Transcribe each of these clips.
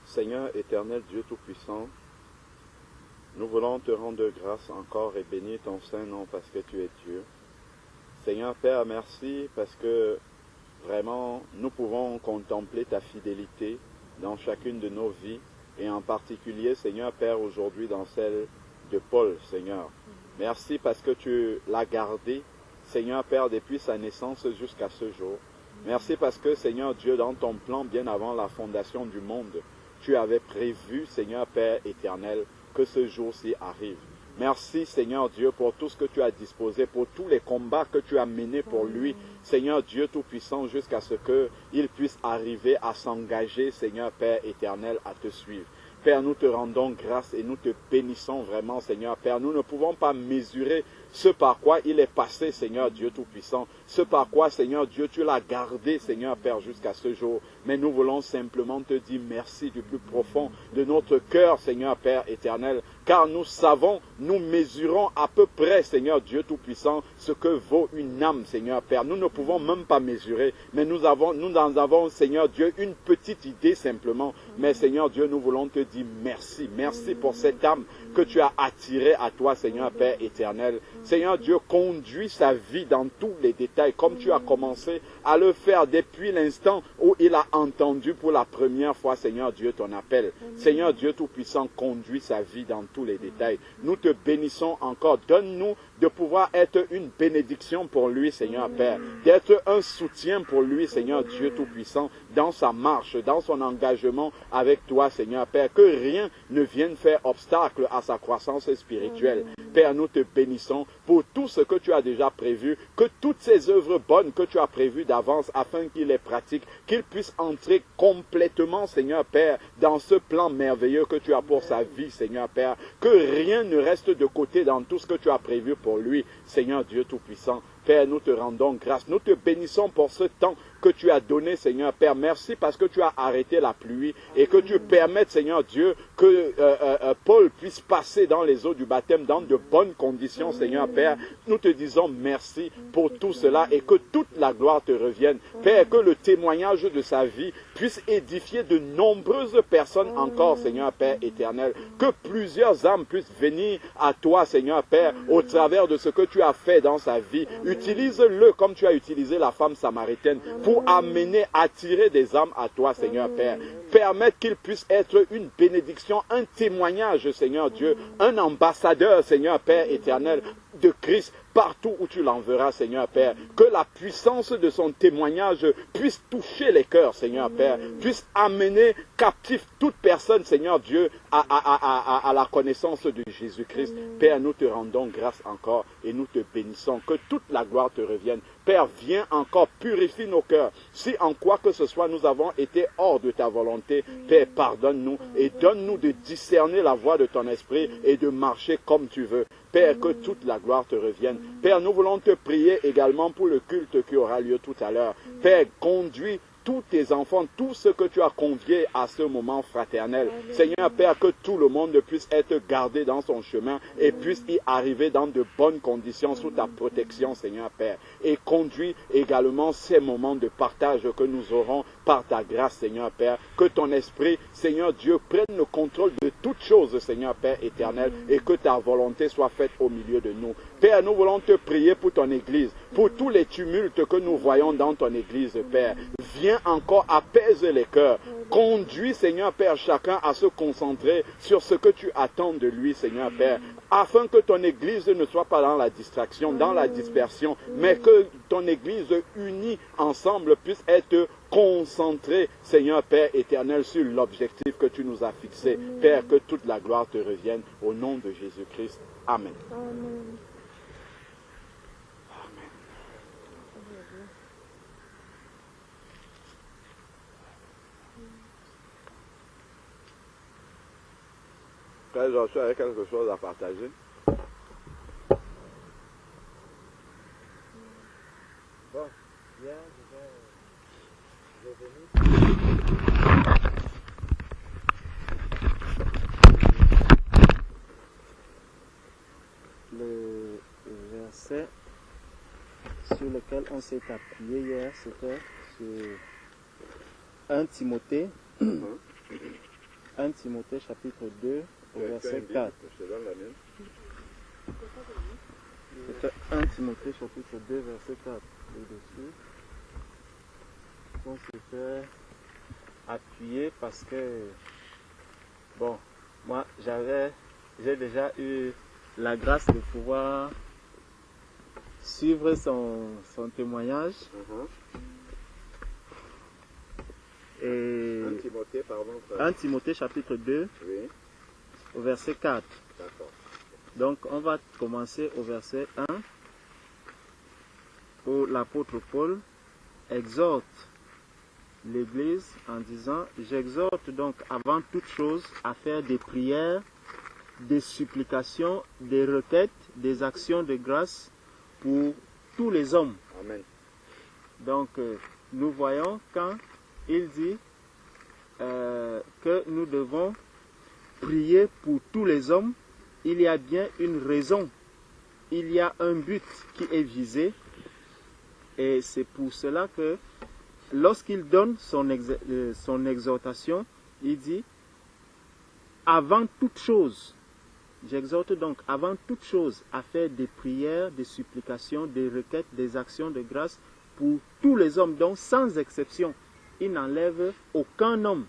Seigneur éternel Dieu Tout-Puissant, nous voulons te rendre grâce encore et bénir ton saint nom parce que tu es Dieu. Seigneur Père, merci parce que vraiment nous pouvons contempler ta fidélité dans chacune de nos vies et en particulier, Seigneur Père, aujourd'hui dans celle de Paul, Seigneur. Merci parce que tu l'as gardé, Seigneur Père, depuis sa naissance jusqu'à ce jour. Merci parce que, Seigneur Dieu, dans ton plan, bien avant la fondation du monde, tu avais prévu, Seigneur Père éternel, que ce jour-ci arrive. Merci, Seigneur Dieu, pour tout ce que tu as disposé, pour tous les combats que tu as menés pour lui, Seigneur Dieu Tout-Puissant, jusqu'à ce qu'il puisse arriver à s'engager, Seigneur Père éternel, à te suivre. Père, nous te rendons grâce et nous te bénissons vraiment, Seigneur Père. Nous ne pouvons pas mesurer ce par quoi il est passé, Seigneur Dieu Tout-Puissant. Ce par quoi, Seigneur Dieu, tu l'as gardé, Seigneur Père, jusqu'à ce jour. Mais nous voulons simplement te dire merci du plus profond de notre cœur, Seigneur Père éternel. Car nous savons, nous mesurons à peu près, Seigneur Dieu Tout-Puissant, ce que vaut une âme, Seigneur Père. Nous ne pouvons même pas mesurer, mais nous en avons, Seigneur Dieu, une petite idée simplement. Mais Seigneur Dieu, nous voulons te dire merci. Merci pour cette âme que tu as attirée à toi, Seigneur Père éternel. Seigneur Dieu, conduis sa vie dans tous les détails, comme tu as commencé à le faire depuis l'instant où il a entendu pour la première fois, Seigneur Dieu, ton appel. Seigneur Dieu Tout-Puissant, conduis sa vie dans tous les détails. Nous te bénissons encore. Donne-nous de pouvoir être une bénédiction pour lui, Seigneur Père, d'être un soutien pour lui, Seigneur Dieu Tout-Puissant, dans sa marche, dans son engagement avec toi, Seigneur Père, que rien ne vienne faire obstacle à sa croissance spirituelle. Père, nous te bénissons pour tout ce que tu as déjà prévu, que toutes ces œuvres bonnes que tu as prévues d'avance, afin qu'il les pratique, qu'il puisse entrer complètement, Seigneur Père, dans ce plan merveilleux que tu as pour sa vie, Seigneur Père, que rien ne reste de côté dans tout ce que tu as prévu pour lui, Seigneur Dieu Tout-Puissant. Père, nous te rendons grâce, nous te bénissons pour ce temps que tu as donné, Seigneur Père. Merci parce que tu as arrêté la pluie et que tu permettes, Seigneur Dieu, que Paul puisse passer dans les eaux du baptême dans de bonnes conditions, Seigneur Père. Nous te disons merci pour tout cela et que toute la gloire te revienne. Père, que le témoignage de sa vie puisse édifier de nombreuses personnes encore, Seigneur Père éternel. Que plusieurs âmes puissent venir à toi, Seigneur Père, au travers de ce que tu as fait dans sa vie. Utilise-le comme tu as utilisé la femme samaritaine pour amener, attirer des âmes à toi, Seigneur Père. Permettre qu'il puisse être une bénédiction, un témoignage, Seigneur Dieu, un ambassadeur, Seigneur Père éternel, de Christ partout où tu l'enverras, Seigneur Père. Que la puissance de son témoignage puisse toucher les cœurs, Seigneur Père. Puisse amener captif toute personne, Seigneur Dieu, à la connaissance de Jésus-Christ. Père, nous te rendons grâce encore et nous te bénissons. Que toute la gloire te revienne. Père, viens encore, purifie nos cœurs. Si en quoi que ce soit nous avons été hors de ta volonté, Père, pardonne-nous et donne-nous de discerner la voix de ton esprit et de marcher comme tu veux. Père, que toute la gloire te revienne. Père, nous voulons te prier également pour le culte qui aura lieu tout à l'heure. Père, conduis tous tes enfants, tout ce que tu as convié à ce moment fraternel. Seigneur Père, que tout le monde puisse être gardé dans son chemin et puisse y arriver dans de bonnes conditions sous ta protection, Seigneur Père. Et conduis également ces moments de partage que nous aurons par ta grâce, Seigneur Père. Que ton esprit, Seigneur Dieu, prenne le contrôle de toutes choses, Seigneur Père éternel, et que ta volonté soit faite au milieu de nous. Père, nous voulons te prier pour ton Église, pour tous les tumultes que nous voyons dans ton Église, Père. Viens encore, apaise les cœurs. Conduis, Seigneur Père, chacun à se concentrer sur ce que tu attends de lui, Seigneur Père, afin que ton Église ne soit pas dans la distraction, dans la dispersion, mais que ton Église unie ensemble puisse être concentrée, Seigneur Père éternel, sur l'objectif que tu nous as fixé. Père, que toute la gloire te revienne au nom de Jésus-Christ. Amen. Amen. Frère Joshua avait quelque chose à partager. Bon, bien, je vais venir. Le verset sur lequel on s'est appuyé hier, c'était sur 1 Timothée, 1 Timothée chapitre 2 au verset 4. Je te donne la mienne. C'était 1 Timothée chapitre 2 verset 4. Au-dessus. On se fait appuyer parce que, bon, moi j'ai déjà eu la grâce de pouvoir suivre son témoignage. Et 1 Timothée, pardon. 1 Timothée chapitre 2 Oui, au verset 4. d'accord. Donc on va commencer au verset 1 où l'apôtre Paul exhorte l'Église en disant: j'exhorte donc avant toute chose à faire des prières, des supplications, des requêtes, des actions de grâce pour tous les hommes. Amen. Donc nous voyons quand il dit que nous devons prier pour tous les hommes, il y a bien une raison, il y a un but qui est visé, et c'est pour cela que lorsqu'il donne son exhortation, il dit: avant toute chose, j'exhorte donc avant toute chose à faire des prières, des supplications, des requêtes, des actions de grâce pour tous les hommes, donc sans exception. Il n'enlève aucun homme.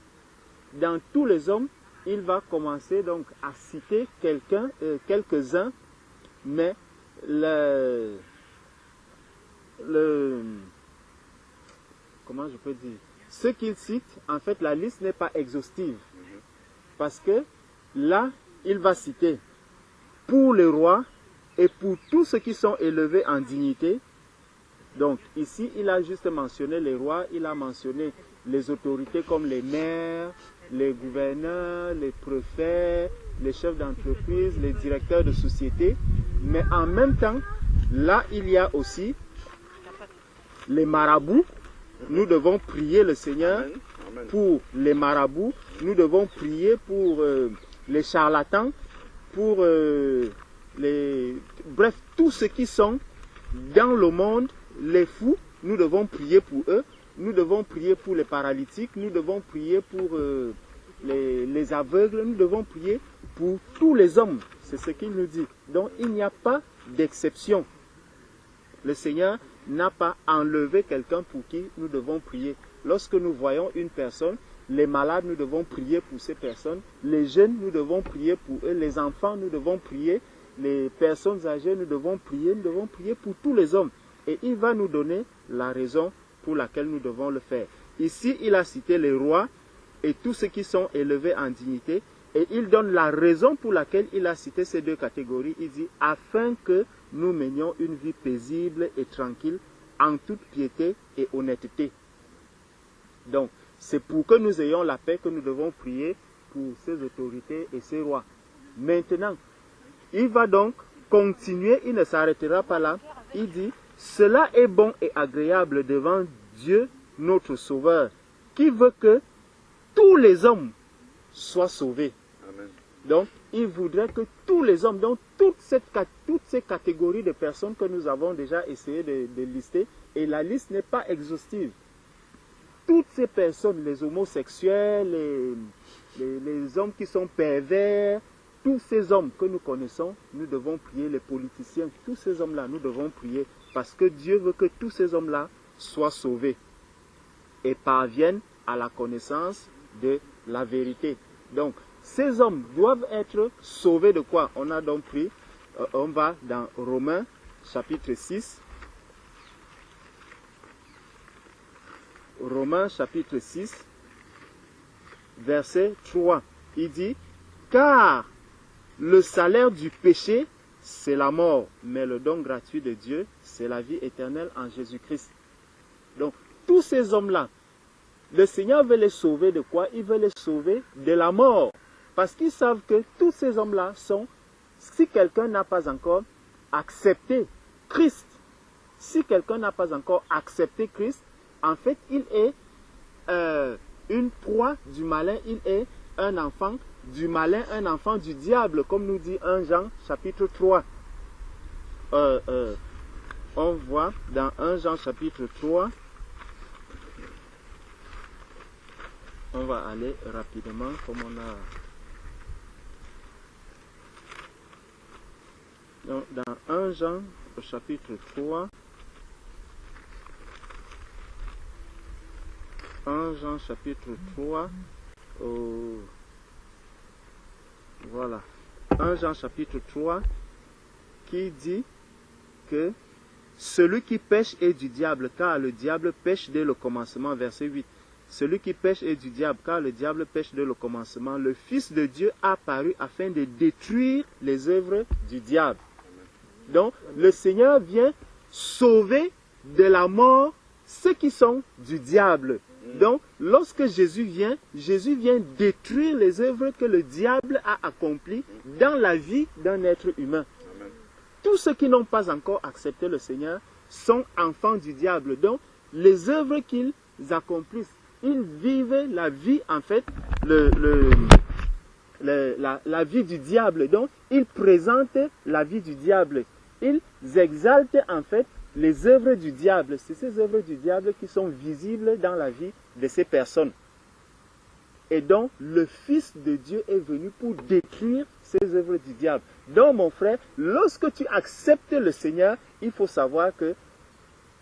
Dans tous les hommes, il va commencer donc à citer quelques-uns, mais comment je peux dire, ce qu'il cite, en fait, la liste n'est pas exhaustive. Parce que là, il va citer pour les rois et pour tous ceux qui sont élevés en dignité. Donc ici, il a juste mentionné les rois, il a mentionné les autorités comme les maires, les gouverneurs, les préfets, les chefs d'entreprise, les directeurs de société. Mais en même temps, là, il y a aussi les marabouts. Nous devons prier le Seigneur pour les marabouts. Nous devons prier pour les charlatans, pour bref, tous ceux qui sont dans le monde, les fous. Nous devons prier pour eux. Nous devons prier pour les paralytiques. Nous devons prier pour les aveugles. Nous devons prier pour tous les hommes. C'est ce qu'il nous dit. Donc il n'y a pas d'exception. Le Seigneur n'a pas enlevé quelqu'un pour qui nous devons prier. Lorsque nous voyons une personne, les malades, nous devons prier pour ces personnes. Les jeunes, nous devons prier pour eux. Les enfants, nous devons prier. Les personnes âgées, nous devons prier pour tous les hommes. Et il va nous donner la raison pour laquelle nous devons le faire. Ici, il a cité les rois et tous ceux qui sont élevés en dignité. Et il donne la raison pour laquelle il a cité ces deux catégories. Il dit: afin que nous menions une vie paisible et tranquille, en toute piété et honnêteté. Donc, c'est pour que nous ayons la paix que nous devons prier pour ces autorités et ces rois. Maintenant, il va donc continuer, il ne s'arrêtera pas là. Il dit: cela est bon et agréable devant Dieu, notre Sauveur, qui veut que tous les hommes soient sauvés. Amen. Donc, il voudrait que tous les hommes, donc toutes ces catégories de personnes que nous avons déjà essayé de lister, et la liste n'est pas exhaustive. Toutes ces personnes, les homosexuels, les hommes qui sont pervers, tous ces hommes que nous connaissons, nous devons prier, les politiciens, tous ces hommes-là, nous devons prier, parce que Dieu veut que tous ces hommes-là soient sauvés et parviennent à la connaissance de la vérité. Donc, ces hommes doivent être sauvés de quoi? On a donc pris, on va dans Romains chapitre 6. Romains chapitre 6, verset 3. Il dit: car le salaire du péché, c'est la mort, mais le don gratuit de Dieu, c'est la vie éternelle en Jésus-Christ. Donc, tous ces hommes-là, le Seigneur veut les sauver de quoi? Il veut les sauver de la mort. Parce qu'ils savent que tous ces hommes-là sont, si quelqu'un n'a pas encore accepté Christ, si quelqu'un n'a pas encore accepté Christ, en fait, il est une proie du malin, il est un enfant du malin, un enfant du diable, comme nous dit 1 Jean chapitre 3. On voit dans 1 Jean chapitre 3, On va aller rapidement comme on a... Donc, dans 1 Jean, au chapitre 3, 1 Jean chapitre 3, voilà, 1 Jean chapitre 3, qui dit que celui qui pêche est du diable, car le diable pêche dès le commencement, verset 8. Celui qui pêche est du diable, car le diable pêche dès le commencement. Le Fils de Dieu a apparu afin de détruire les œuvres du diable. Donc, le Seigneur vient sauver de la mort ceux qui sont du diable. Donc, lorsque Jésus vient détruire les œuvres que le diable a accomplies dans la vie d'un être humain. Tous ceux qui n'ont pas encore accepté le Seigneur sont enfants du diable. Donc, les œuvres qu'ils accomplissent, ils vivent la vie, en fait, la vie du diable. Donc, ils présentent la vie du diable. Ils exaltent, en fait, les œuvres du diable. C'est ces œuvres du diable qui sont visibles dans la vie de ces personnes. Et donc, le Fils de Dieu est venu pour détruire ces œuvres du diable. Donc, mon frère, lorsque tu acceptes le Seigneur, il faut savoir que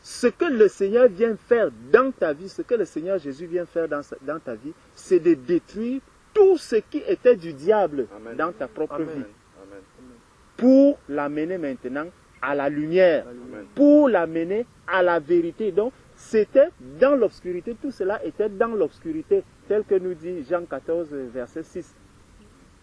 ce que le Seigneur vient faire dans ta vie, ce que le Seigneur Jésus vient faire dans ta vie, c'est de détruire tout ce qui était du diable dans ta propre vie. Pour l'amener maintenant à la lumière, pour l'amener à la vérité. Donc, c'était dans l'obscurité, tout cela était dans l'obscurité, tel que nous dit Jean 14, verset 6,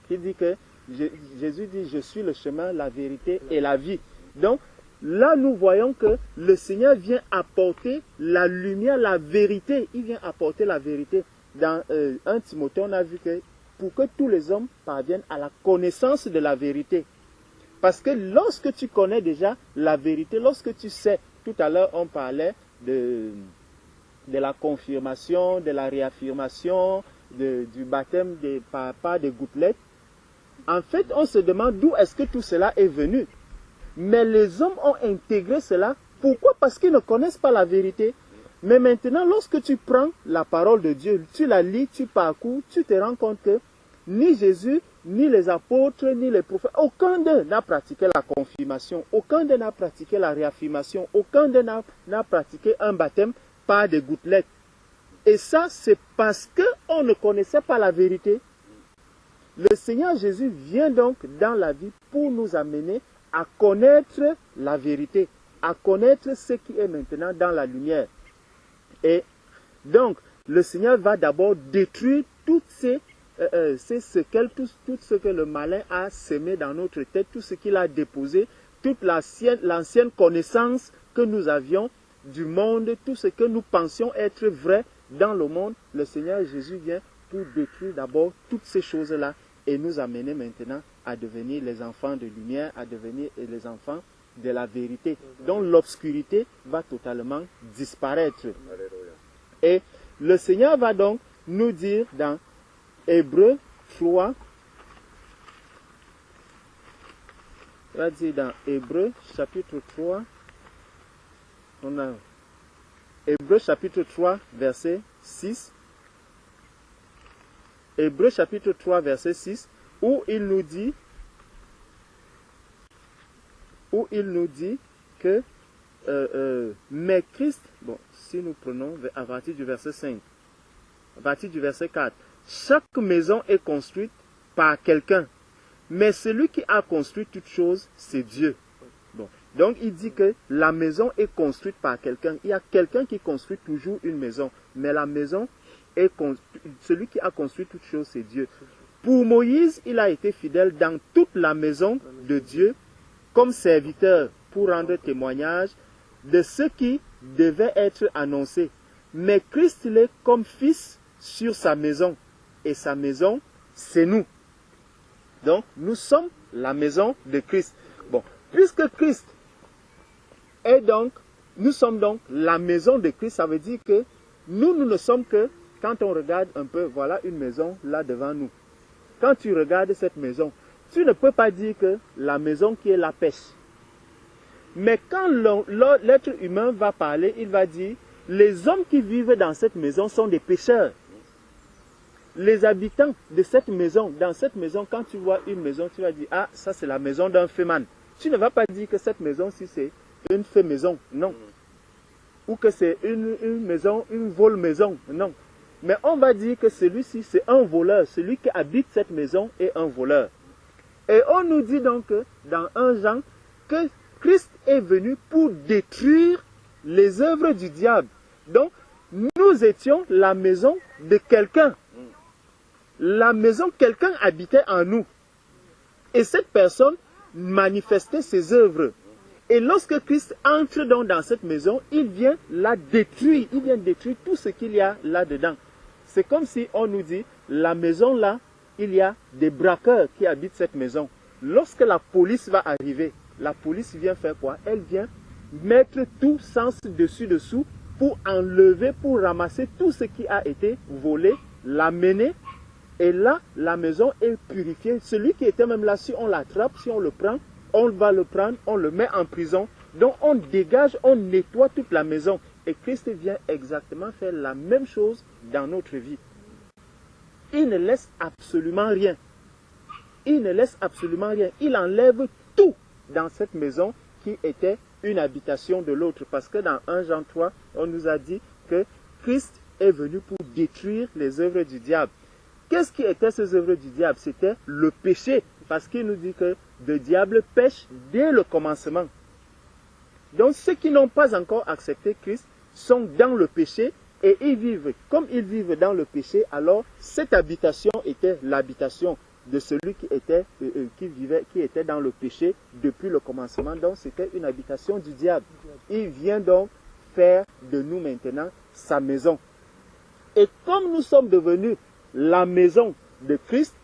qui dit que Jésus dit, je suis le chemin, la vérité et la vie. Donc, là, nous voyons que le Seigneur vient apporter la lumière, la vérité. Il vient apporter la vérité. Dans 1 Timothée, on a vu que pour que tous les hommes parviennent à la connaissance de la vérité. Parce que lorsque tu connais déjà la vérité, lorsque tu sais, tout à l'heure on parlait de la confirmation, de la réaffirmation, du baptême par des gouttelettes. En fait, on se demande d'où est-ce que tout cela est venu. Mais les hommes ont intégré cela. Pourquoi? Parce qu'ils ne connaissent pas la vérité. Mais maintenant, lorsque tu prends la parole de Dieu, tu la lis, tu parcours, tu te rends compte que ni Jésus, ni les apôtres, ni les prophètes, aucun d'eux n'a pratiqué la confirmation, aucun d'eux n'a pratiqué la réaffirmation, aucun d'eux n'a pratiqué un baptême par des gouttelettes. Et ça, c'est parce qu'on ne connaissait pas la vérité. Le Seigneur Jésus vient donc dans la vie pour nous amener à connaître la vérité, à connaître ce qui est maintenant dans la lumière. Et donc, le Seigneur va d'abord détruire toutes ces séquelles, tout ce que le malin a semé dans notre tête, tout ce qu'il a déposé, toute l'ancienne connaissance que nous avions du monde, tout ce que nous pensions être vrai dans le monde. Le Seigneur Jésus vient pour détruire d'abord toutes ces choses-là et nous amener maintenant à devenir les enfants de lumière, à devenir les enfants de la vérité. Donc l'obscurité va totalement disparaître. Et le Seigneur va donc nous dire dans Hébreux 3, il va dire dans Hébreux chapitre 3, on a Hébreux chapitre 3 verset 6, Hébreux chapitre 3 verset 6, où il nous dit que mais Christ, bon, si nous prenons à partir du verset 5, à partir du verset 4, chaque maison est construite par quelqu'un, mais celui qui a construit toute chose, c'est Dieu. Bon. Donc il dit que la maison est construite par quelqu'un. Il y a quelqu'un qui construit toujours une maison, mais la maison est celui qui a construit toute chose, c'est Dieu. Pour Moïse, il a été fidèle dans toute la maison de Dieu comme serviteur pour rendre témoignage de ce qui devait être annoncé. Mais Christ l'est comme fils sur sa maison. Et sa maison, c'est nous. Donc, nous sommes la maison de Christ. Bon, puisque Christ est donc, nous sommes donc la maison de Christ, ça veut dire que nous ne sommes que, quand on regarde un peu, voilà une maison là devant nous. Quand tu regardes cette maison, tu ne peux pas dire que la maison qui est la pêche. Mais quand l'être humain va parler, il va dire, les hommes qui vivent dans cette maison sont des pécheurs. les habitants de cette maison, dans cette maison, quand tu vois une maison, tu vas dire, ah, ça c'est la maison d'un féman. Tu ne vas pas dire que cette maison-ci c'est une fée maison, non. Ou que c'est une maison, une vol maison, non. Mais on va dire que celui-ci c'est un voleur, celui qui habite cette maison est un voleur. Et on nous dit donc dans 1 Jean que Christ est venu pour détruire les œuvres du diable. Donc, nous étions la maison de quelqu'un. La maison, quelqu'un habitait en nous. Et cette personne manifestait ses œuvres. Et lorsque Christ entre donc dans cette maison, il vient la détruire. Il vient détruire tout ce qu'il y a là-dedans. C'est comme si on nous dit, la maison là, il y a des braqueurs qui habitent cette maison. Lorsque la police va arriver, la police vient faire quoi? Elle vient mettre tout sens dessus-dessous pour enlever, pour ramasser tout ce qui a été volé, l'amener. Et là, la maison est purifiée. Celui qui était même là, si on l'attrape, si on le prend, on va le prendre, on le met en prison. Donc on dégage, on nettoie toute la maison. Et Christ vient exactement faire la même chose dans notre vie. Il ne laisse absolument rien. Il ne laisse absolument rien. Il enlève tout dans cette maison qui était une habitation de l'autre. Parce que dans 1 Jean 3, on nous a dit que Christ est venu pour détruire les œuvres du diable. Qu'est-ce qui étaient ces œuvres du diable? C'était le péché. Parce qu'il nous dit que le diable pêche dès le commencement. Donc ceux qui n'ont pas encore accepté Christ sont dans le péché et ils vivent. Comme ils vivent dans le péché, alors cette habitation était l'habitation de celui qui était dans le péché depuis le commencement. Donc c'était une habitation du diable. Il vient donc faire de nous maintenant sa maison. Et comme nous sommes devenus la maison de Christ,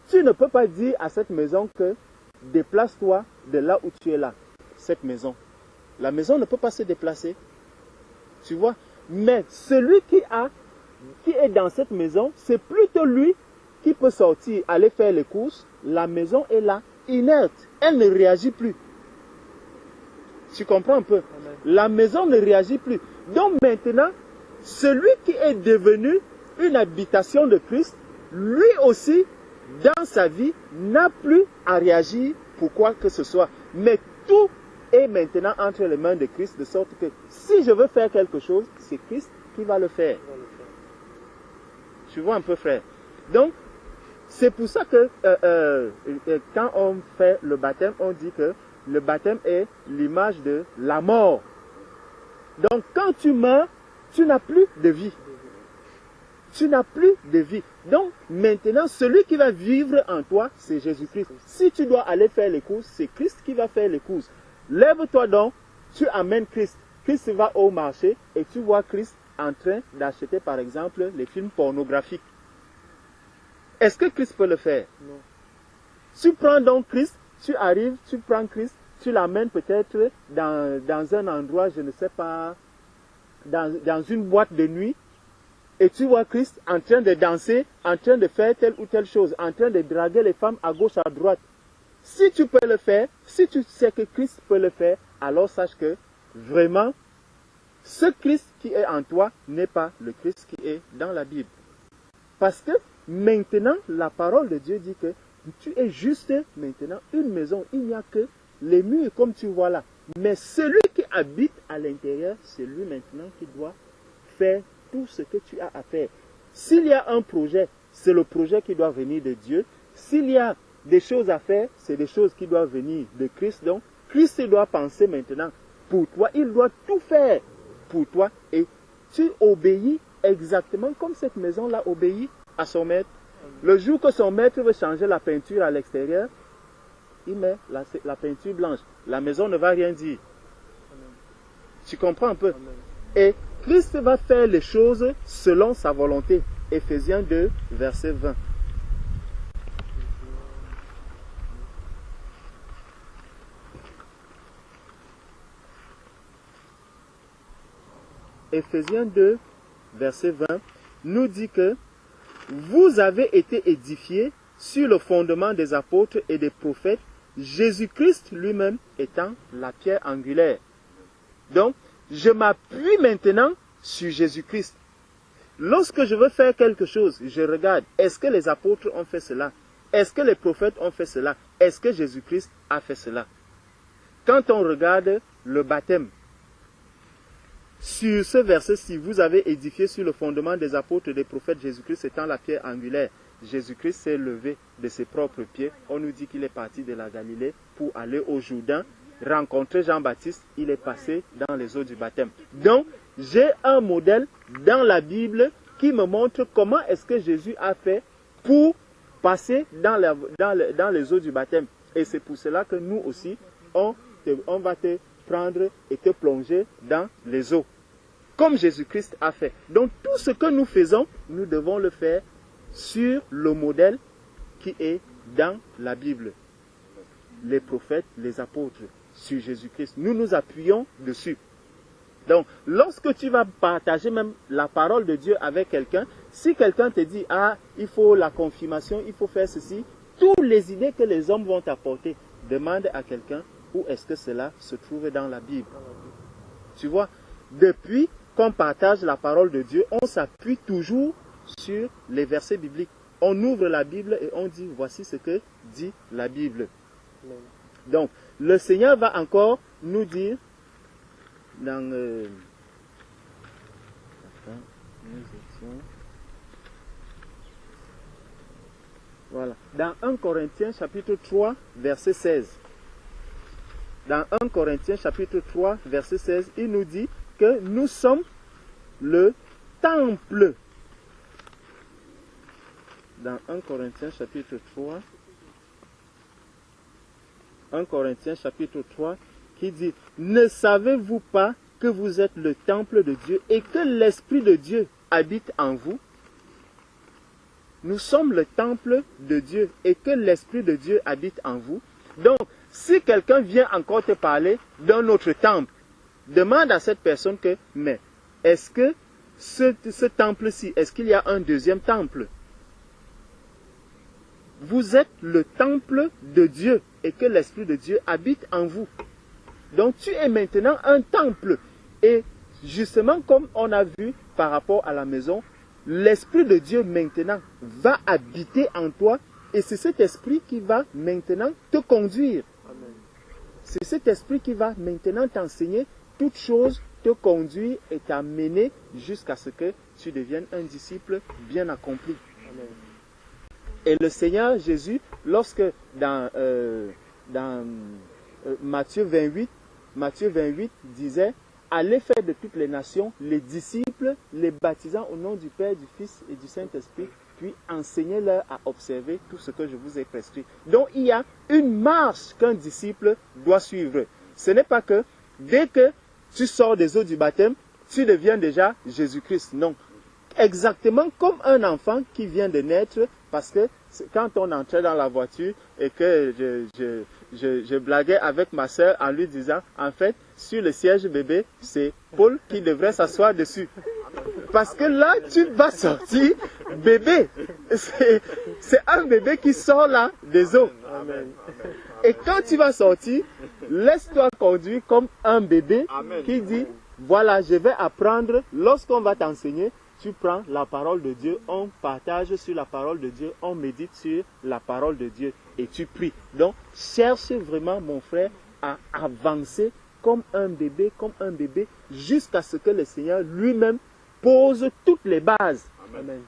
tu ne peux pas dire à cette maison que déplace-toi de là où tu es là. Cette maison. La maison ne peut pas se déplacer. Tu vois? Mais celui qui est dans cette maison, c'est plutôt lui qui peut sortir, aller faire les courses. La maison est là, inerte. Elle ne réagit plus. Tu comprends un peu? La maison ne réagit plus. Donc maintenant, celui qui est devenu une habitation de Christ, lui aussi, dans sa vie, n'a plus à réagir pour quoi que ce soit. Mais tout est maintenant entre les mains de Christ, de sorte que si je veux faire quelque chose, c'est Christ qui va le faire. Tu vois un peu, frère? Donc, c'est pour ça que quand on fait le baptême, on dit que le baptême est l'image de la mort. Donc, quand tu meurs, tu n'as plus de vie. Tu n'as plus de vie. Donc, maintenant, celui qui va vivre en toi, c'est Jésus-Christ. Si tu dois aller faire les courses, c'est Christ qui va faire les courses. Lève-toi donc, tu amènes Christ. Christ va au marché et tu vois Christ en train d'acheter, par exemple, les films pornographiques. Est-ce que Christ peut le faire? Non. Tu prends donc Christ, tu arrives, tu prends Christ, tu l'amènes peut-être dans un endroit, je ne sais pas, dans une boîte de nuit, et tu vois Christ en train de danser, en train de faire telle ou telle chose, en train de draguer les femmes à gauche, à droite. Si tu peux le faire, si tu sais que Christ peut le faire, alors sache que vraiment, ce Christ qui est en toi n'est pas le Christ qui est dans la Bible. Parce que maintenant, la parole de Dieu dit que tu es juste maintenant une maison. Il n'y a que les murs comme tu vois là. Mais celui qui habite à l'intérieur, c'est lui maintenant qui doit faire tout ce que tu as à faire. S'il y a un projet, c'est le projet qui doit venir de Dieu. S'il y a des choses à faire, c'est des choses qui doivent venir de Christ. Donc, Christ doit penser maintenant pour toi. Il doit tout faire pour toi. Et tu obéis exactement comme cette maison-là obéit à son maître. Le jour que son maître veut changer la peinture à l'extérieur, il met la peinture blanche. La maison ne va rien dire. Tu comprends un peu? Et Christ va faire les choses selon sa volonté. Éphésiens 2, verset 20. Éphésiens 2, verset 20, nous dit que vous avez été édifiés sur le fondement des apôtres et des prophètes, Jésus-Christ lui-même étant la pierre angulaire. Donc, je m'appuie maintenant sur Jésus-Christ. lorsque je veux faire quelque chose, je regarde, est-ce que les apôtres ont fait cela? Est-ce que les prophètes ont fait cela? Est-ce que Jésus-Christ a fait cela? Quand on regarde le baptême, sur ce verset-ci, vous avez édifié sur le fondement des apôtres et des prophètes, Jésus-Christ étant la pierre angulaire. Jésus-Christ s'est levé de ses propres pieds. On nous dit qu'il est parti de la Galilée pour aller au Jourdain, rencontrer Jean-Baptiste. Il est passé dans les eaux du baptême. Donc, j'ai un modèle dans la Bible qui me montre comment est-ce que Jésus a fait pour passer dans les eaux du baptême. Et c'est pour cela que nous aussi, on va te prendre et te plonger dans les eaux, comme Jésus-Christ a fait. Donc tout ce que nous faisons, nous devons le faire sur le modèle qui est dans la Bible. Les prophètes, les apôtres, sur Jésus-Christ. Nous nous appuyons dessus. Donc, lorsque tu vas partager même la parole de Dieu avec quelqu'un, si quelqu'un te dit, ah, il faut la confirmation, il faut faire ceci, toutes les idées que les hommes vont t'apporter, demande à quelqu'un où est-ce que cela se trouve dans la Bible. Tu vois, depuis qu'on partage la parole de Dieu, on s'appuie toujours sur les versets bibliques. On ouvre la Bible et on dit, voici ce que dit la Bible. Donc, le Seigneur va encore nous dire, dans dans 1 Corinthiens chapitre 3 verset 16. Dans 1 Corinthiens chapitre 3 verset 16, il nous dit que nous sommes le temple. Dans 1 Corinthiens chapitre 3, 1 Corinthiens chapitre 3, qui dit, ne savez-vous pas que vous êtes le temple de Dieu et que l'Esprit de Dieu habite en vous? Nous sommes le temple de Dieu et que l'Esprit de Dieu habite en vous. Donc, si quelqu'un vient encore te parler d'un autre temple, demande à cette personne que, mais est-ce que ce temple-ci, est-ce qu'il y a un deuxième temple? Vous êtes le temple de Dieu et que l'Esprit de Dieu habite en vous. Donc tu es maintenant un temple. Et justement comme on a vu par rapport à la maison, l'Esprit de Dieu maintenant va habiter en toi et c'est cet Esprit qui va maintenant te conduire. C'est cet Esprit qui va maintenant t'enseigner toutes choses, te conduire et t'amener jusqu'à ce que tu deviennes un disciple bien accompli. Amen. Et le Seigneur Jésus, lorsque dans Matthieu 28 disait, allez faire de toutes les nations les disciples, les baptisant au nom du Père, du Fils et du Saint-Esprit, puis enseignez-leur à observer tout ce que je vous ai prescrit. Donc il y a une marche qu'un disciple doit suivre. Ce n'est pas que dès que tu sors des eaux du baptême, tu deviens déjà Jésus-Christ. Non. Exactement comme un enfant qui vient de naître, parce que quand on entrait dans la voiture et que je blaguais avec ma soeur en lui disant, en fait, sur le siège bébé, c'est Paul qui devrait s'asseoir dessus. Parce que là, tu vas sortir bébé. C'est un bébé qui sort là des eaux. Amen. Et quand tu vas sortir, laisse-toi conduire comme un bébé qui dit, voilà, je vais apprendre, lorsqu'on va t'enseigner, tu prends la parole de Dieu, on partage sur la parole de Dieu, on médite sur la parole de Dieu et tu pries. Donc, cherche vraiment, mon frère, à avancer comme un bébé, jusqu'à ce que le Seigneur lui-même pose toutes les bases. Amen.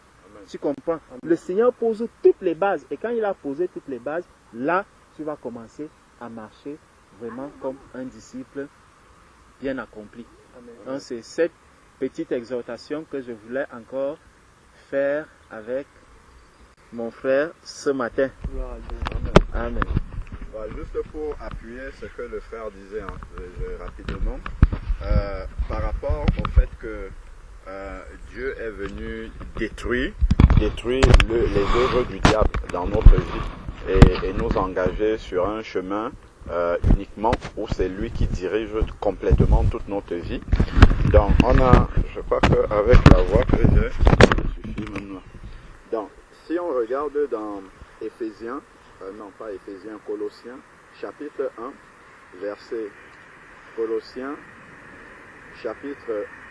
Tu comprends? Amen. Le Seigneur pose toutes les bases et quand il a posé toutes les bases, là, tu vas commencer à marcher vraiment comme un disciple bien accompli. Donc, c'est cette petite exhortation que je voulais encore faire avec mon frère ce matin. Amen. Voilà, juste pour appuyer ce que le frère disait rapidement, par rapport au fait que Dieu est venu détruire les œuvres du diable dans notre vie et nous engager sur un chemin uniquement où c'est lui qui dirige complètement toute notre vie. Donc je crois qu'avec la voix que j'ai, ça suffit maintenant. Donc, si on regarde dans Éphésiens, Colossiens, chapitre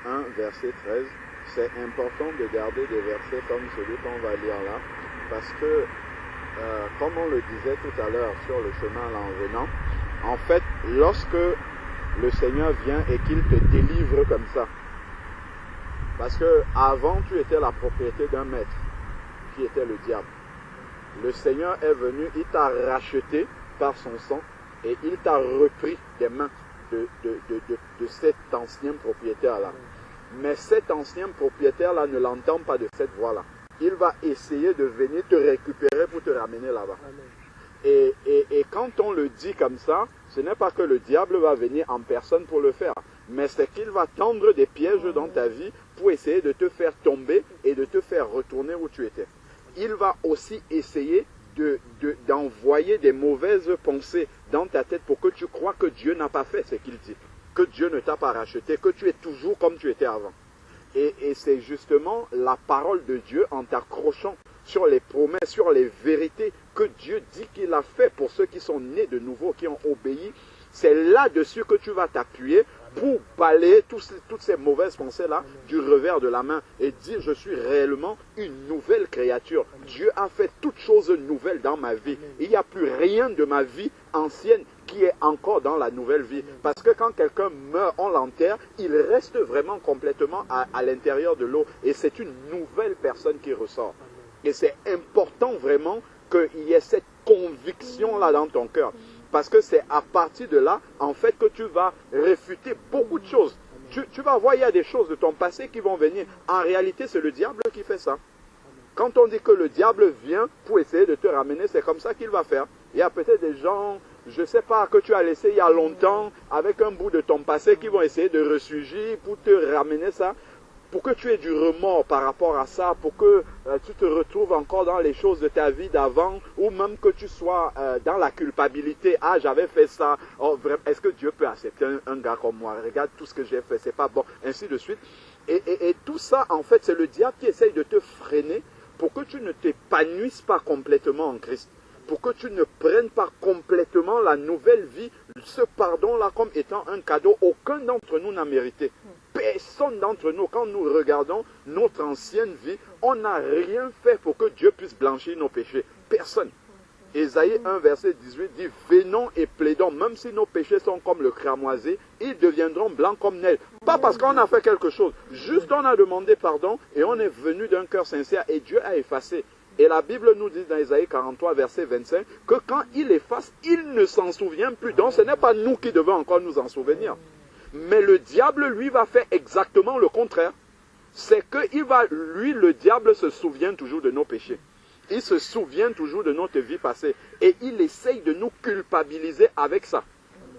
1, verset 13, c'est important de garder des versets comme celui qu'on va lire là, parce que, comme on le disait tout à l'heure sur le chemin là en venant, en fait, lorsque le Seigneur vient et qu'il te délivre comme ça, parce que avant tu étais la propriété d'un maître, qui était le diable. Le Seigneur est venu, il t'a racheté par son sang et il t'a repris des mains de cet ancien propriétaire-là. Mais cet ancien propriétaire-là ne l'entend pas de cette voie-là. Il va essayer de venir te récupérer pour te ramener là-bas. Et quand on le dit comme ça, ce n'est pas que le diable va venir en personne pour le faire, mais c'est qu'il va tendre des pièges dans ta vie pour essayer de te faire tomber et de te faire retourner où tu étais. Il va aussi essayer d'envoyer des mauvaises pensées dans ta tête pour que tu crois que Dieu n'a pas fait ce qu'il dit, que Dieu ne t'a pas racheté, que tu es toujours comme tu étais avant. Et c'est justement la parole de Dieu en t'accrochant sur les promesses, sur les vérités que Dieu dit qu'il a fait pour ceux qui sont nés de nouveau, qui ont obéi. C'est là-dessus que tu vas t'appuyer pour balayer toutes ces mauvaises pensées-là du revers de la main et dire je suis réellement une nouvelle créature. Dieu a fait toutes choses nouvelles dans ma vie. Il n'y a plus rien de ma vie ancienne qui est encore dans la nouvelle vie. Parce que quand quelqu'un meurt, on l'enterre, il reste vraiment complètement à l'intérieur de l'eau. Et c'est une nouvelle personne qui ressort. Et c'est important vraiment qu'il y ait cette conviction-là dans ton cœur. Parce que c'est à partir de là, en fait, que tu vas réfuter beaucoup de choses. Tu vas voir, il y a des choses de ton passé qui vont venir. En réalité, c'est le diable qui fait ça. Quand on dit que le diable vient pour essayer de te ramener, c'est comme ça qu'il va faire. Il y a peut-être des gens, je ne sais pas, que tu as laissé il y a longtemps, avec un bout de ton passé, qui vont essayer de ressurgir pour te ramener ça. Pour que tu aies du remords par rapport à ça, pour que tu te retrouves encore dans les choses de ta vie d'avant, ou même que tu sois dans la culpabilité. Ah, j'avais fait ça. Oh, est-ce que Dieu peut accepter un gars comme moi? Regarde tout ce que j'ai fait, c'est pas bon. Ainsi de suite. Et tout ça, en fait, c'est le diable qui essaye de te freiner pour que tu ne t'épanouisses pas complètement en Christ. Pour que tu ne prennes pas complètement la nouvelle vie, ce pardon-là comme étant un cadeau. Aucun d'entre nous n'a mérité. Personne d'entre nous, quand nous regardons notre ancienne vie, on n'a rien fait pour que Dieu puisse blanchir nos péchés. Personne. Ésaïe 1, verset 18 dit, « Venons et plaidons, même si nos péchés sont comme le cramoisi, ils deviendront blancs comme neige. » Pas parce qu'on a fait quelque chose, juste on a demandé pardon et on est venu d'un cœur sincère et Dieu a effacé. Et la Bible nous dit dans Ésaïe 43, verset 25, que quand il efface, il ne s'en souvient plus. Donc ce n'est pas nous qui devons encore nous en souvenir. Mais le diable, lui, va faire exactement le contraire. C'est que le diable se souvient toujours de nos péchés. Il se souvient toujours de notre vie passée. Et il essaye de nous culpabiliser avec ça.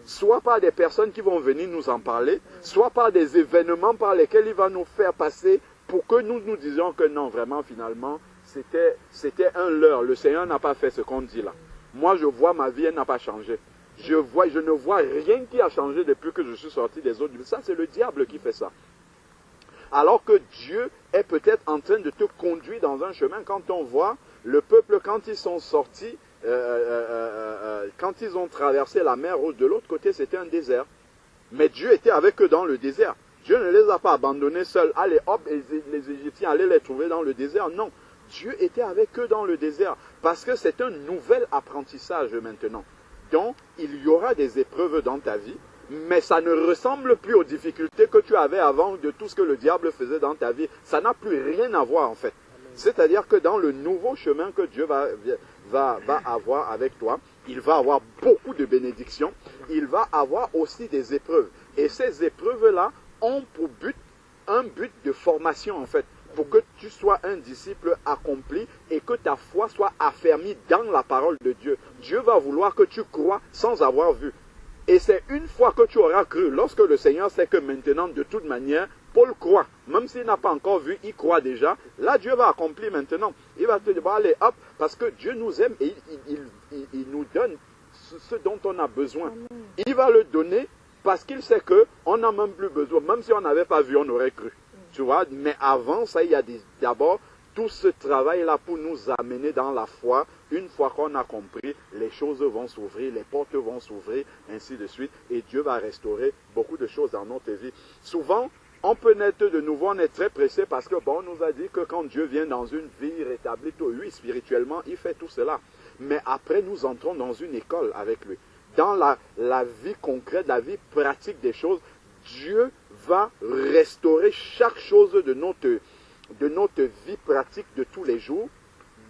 Soit par des personnes qui vont venir nous en parler, soit par des événements par lesquels il va nous faire passer pour que nous nous disions que non, vraiment, finalement, c'était un leurre. Le Seigneur n'a pas fait ce qu'on dit là. Moi, je vois ma vie, elle n'a pas changé. Je ne vois rien qui a changé depuis que je suis sorti des eaux. Ça, c'est le diable qui fait ça. Alors que Dieu est peut-être en train de te conduire dans un chemin. Quand on voit le peuple, quand ils sont sortis, quand ils ont traversé la mer Rouge, de l'autre côté, c'était un désert. Mais Dieu était avec eux dans le désert. Dieu ne les a pas abandonnés seuls. Allez, hop, les Égyptiens allaient les trouver dans le désert. Non, Dieu était avec eux dans le désert. Parce que c'est un nouvel apprentissage maintenant. Donc, il y aura des épreuves dans ta vie, mais ça ne ressemble plus aux difficultés que tu avais avant de tout ce que le diable faisait dans ta vie. Ça n'a plus rien à voir en fait. C'est-à-dire que dans le nouveau chemin que Dieu va avoir avec toi, il va avoir beaucoup de bénédictions, il va avoir aussi des épreuves. Et ces épreuves-là ont pour but un but de formation en fait. Pour que tu sois un disciple accompli et que ta foi soit affermie dans la parole de Dieu. Dieu va vouloir que tu crois sans avoir vu. Et c'est une fois que tu auras cru, lorsque le Seigneur sait que maintenant, de toute manière, Paul croit. Même s'il n'a pas encore vu, il croit déjà. Là, Dieu va accomplir maintenant. Il va te dire, allez, hop, parce que Dieu nous aime et il nous donne ce dont on a besoin. Il va le donner parce qu'il sait qu'on n'a même plus besoin. Même si on n'avait pas vu, on aurait cru. Tu vois, mais avant ça, il y a d'abord tout ce travail-là pour nous amener dans la foi. Une fois qu'on a compris, les choses vont s'ouvrir, les portes vont s'ouvrir, ainsi de suite. Et Dieu va restaurer beaucoup de choses dans notre vie. Souvent, On peut naître de nouveau, on est très pressé parce que, bon, on nous a dit que quand Dieu vient dans une vie rétablie, oui, spirituellement, il fait tout cela. Mais après, nous entrons dans une école avec lui. Dans la vie concrète, la vie pratique des choses, Dieu va restaurer chaque chose de notre vie pratique de tous les jours,